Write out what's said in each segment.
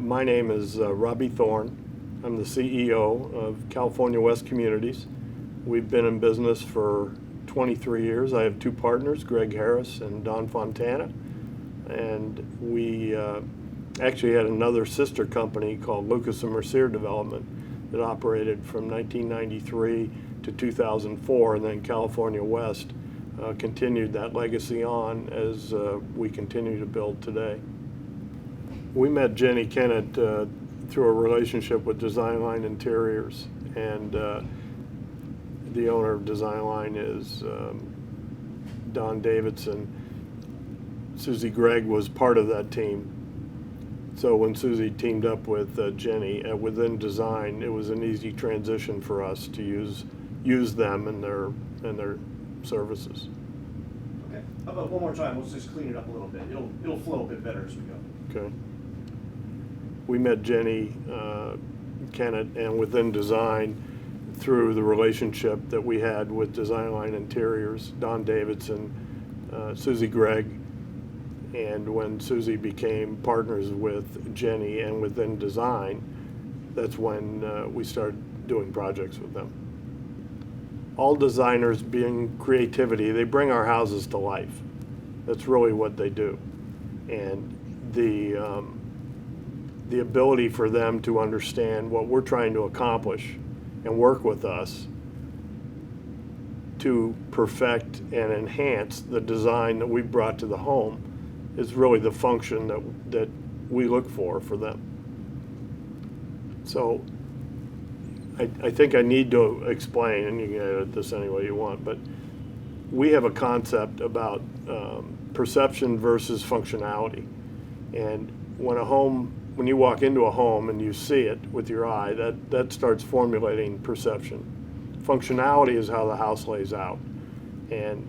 My name is Robbie Thorne. I'm the CEO of California West Communities. We've been in business for 23 years. I have two partners, Greg Harris and Don Fontana. And we actually had another sister company called Lucas and Mercier Development that operated from 1993 to 2004, and then California West continued that legacy on as we continue to build today. We met Jenny Kennett through a relationship with Design Line Interiors, and the owner of Design Line is Don Davidson. Susie Gregg was part of that team. So when Susie teamed up with Jenny within Design, it was an easy transition for us to use them and their services. Okay. How about one more time? Let's just clean it up a little bit. It'll flow a bit better as we go. Okay. We met Jenny Kennett and within Design through the relationship that we had with Design Line Interiors, Don Davidson, Susie Gregg, and when Susie became partners with Jenny and within Design, that's when we started doing projects with them. All designers, being creativity, they bring our houses to life. That's really what they do. And the ability for them to understand what we're trying to accomplish and work with us to perfect and enhance the design that we brought to the home is really the function that we look for them. So I think I need to explain, and you can edit this any way you want, but we have a concept about perception versus functionality. And when you walk into a home and you see it with your eye, that starts formulating perception. Functionality is how the house lays out. And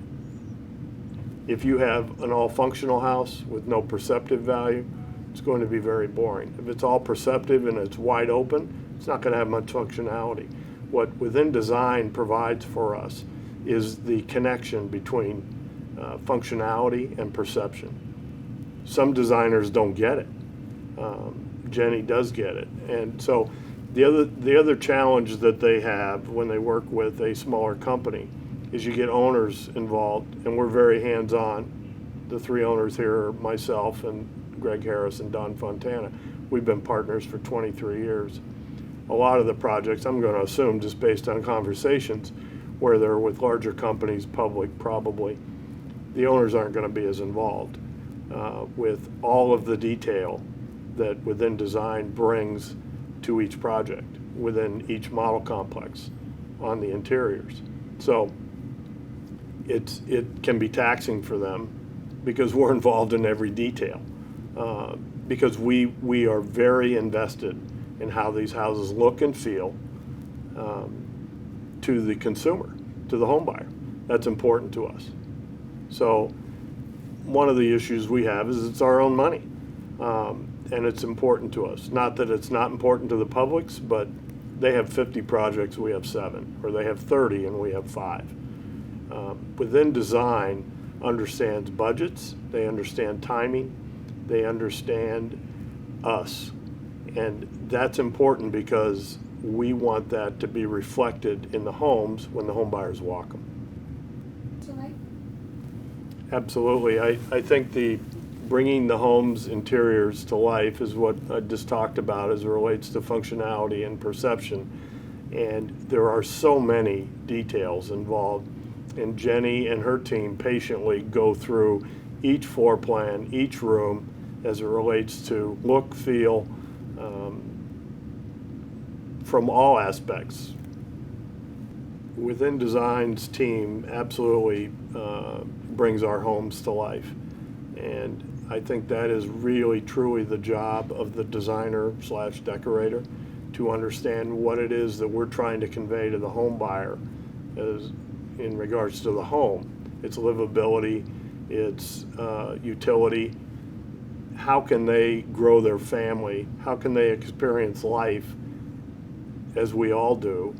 if you have an all-functional house with no perceptive value, it's going to be very boring. If it's all perceptive and it's wide open, it's not going to have much functionality. What within Design provides for us is the connection between functionality and perception. Some designers don't get it. Jenny does get it. And so the other challenge that they have when they work with a smaller company is you get owners involved, and we're very hands-on. The three owners here are myself and Greg Harris and Don Fontana. We've been partners for 23 years. A lot of the projects, I'm going to assume, just based on conversations, where they're with larger companies, public probably, the owners aren't going to be as involved with all of the detail that within Design brings to each project, within each model complex on the interiors. So it can be taxing for them because we're involved in every detail, because we are very invested in how these houses look and feel to the consumer, to the home buyer. That's important to us. So one of the issues we have is it's our own money, and it's important to us. Not that it's not important to the publics, but they have 50 projects, we have 7, or they have 30 and we have 5. Within Design understands budgets, they understand timing, they understand us. And that's important because we want that to be reflected in the homes when the home buyers walk them. Absolutely. I think the bringing the home's interiors to life is what I just talked about as it relates to functionality and perception. And there are so many details involved. And Jenny and her team patiently go through each floor plan, each room, as it relates to look, feel, from all aspects. Within Design's team absolutely brings our homes to life. And I think that is really truly the job of the designer/decorator, to understand what it is that we're trying to convey to the home buyer as in regards to the home. Its livability, its utility. How can they grow their family? How can they experience life as we all do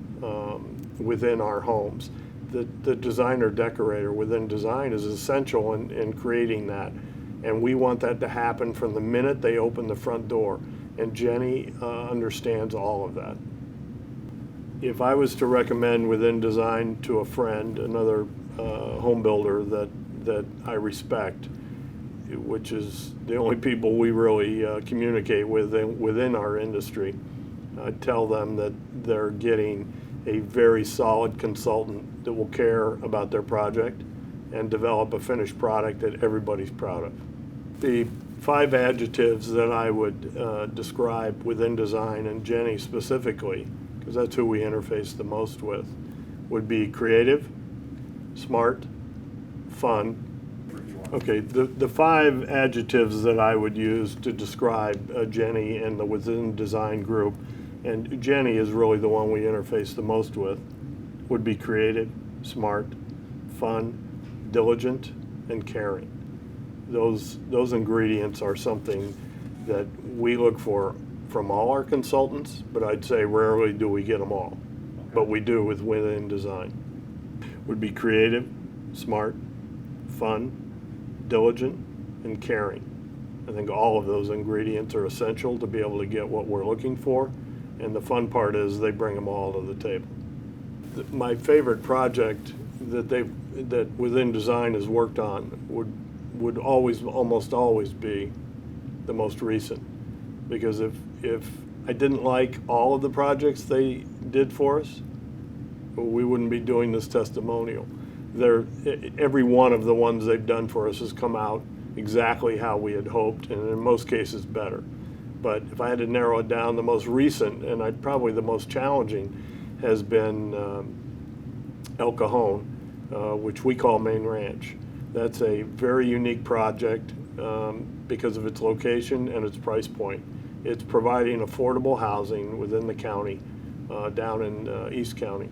within our homes? The designer decorator within Design is essential in creating that. And we want that to happen from the minute they open the front door. and Jenny understands all of that. If I was to recommend Within Design to a friend, another home builder that I respect, which is the only people we really communicate with within our industry, I'd tell them that they're getting a very solid consultant that will care about their project and develop a finished product that everybody's proud of. The 5 adjectives that I would describe Within Design, and Jenny specifically, because that's who we interface the most with, would be creative, smart, fun. Okay, the 5 adjectives that I would use to describe Jenny and the Within Design group, and Jenny is really the one we interface the most with, would be creative, smart, fun, diligent, and caring. Those ingredients are something that we look for from all our consultants, but I'd say rarely do we get them all. But we do with Within Design. Would be creative, smart, fun, diligent, and caring. I think all of those ingredients are essential to be able to get what we're looking for, and the fun part is they bring them all to the table. My favorite project that Within Design has worked on would almost always be the most recent, because if I didn't like all of the projects they did for us, we wouldn't be doing this testimonial. Every one of the ones they've done for us has come out exactly how we had hoped, and in most cases better. But if I had to narrow it down, the most recent, and probably the most challenging, has been El Cajon, which we call Main Ranch. That's a very unique project because of its location and its price point. It's providing affordable housing within the county, down in East County.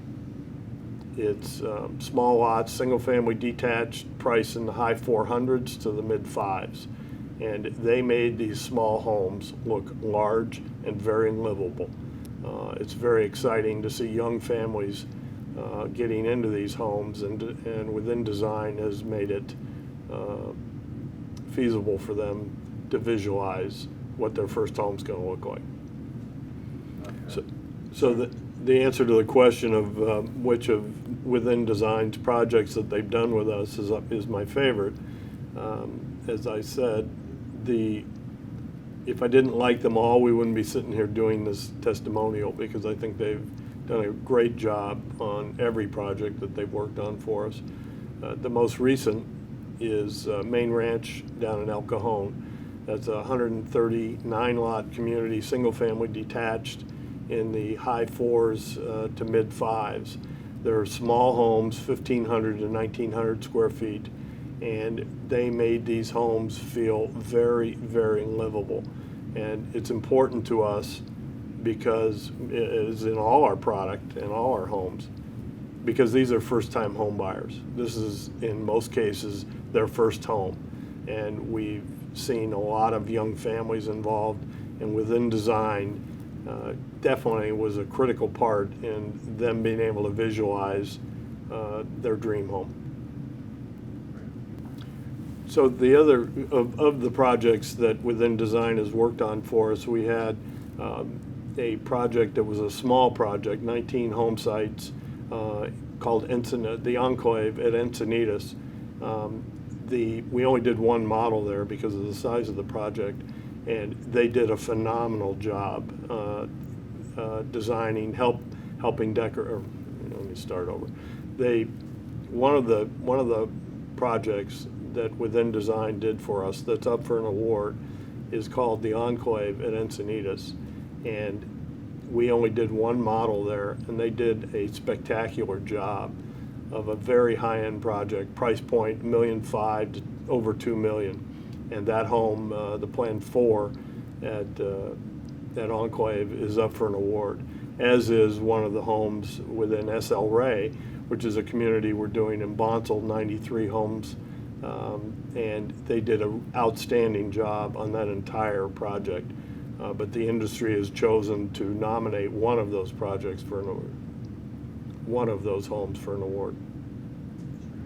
It's small lots, single-family detached, price in the high 400s to the mid 5s. And they made these small homes look large and very livable. It's very exciting to see young families getting into these homes, and Within Design has made it feasible for them to visualize what their first home's going to look like. Okay. So the answer to the question of which of Within Design's projects that they've done with us is my favorite. As I said, if I didn't like them all, we wouldn't be sitting here doing this testimonial, because I think they've done a great job on every project that they've worked on for us. The most recent is Main Ranch down in El Cajon. That's a 139 lot community, single family detached in the high 4s to mid 5s. They're small homes, 1,500 to 1,900 square feet, and they made these homes feel very, very livable. And it's important to us, because it is in all our product and all our homes, because these are first-time home buyers. This is, in most cases, their first home. And we've seen a lot of young families involved, and Within Design definitely was a critical part in them being able to visualize their dream home. So the other of the projects that Within Design has worked on for us, we had a project that was a small project, 19 home sites, called the Enclave at Encinitas. We only did one model there because of the size of the project, and they did a phenomenal job designing, helping decorate. Let me start over. One of the projects that Within Design did for us that's up for an award is called the Enclave at Encinitas, and we only did one model there, and they did a spectacular job of a very high-end project, price point $1.5 million to over $2 million. And that home, the Plan 4 at Enclave, is up for an award, as is one of the homes within SL Ray, which is a community we're doing in Bonsall, 93 homes, and they did an outstanding job on that entire project. But the industry has chosen to nominate one of those projects for an award, one of those homes for an award.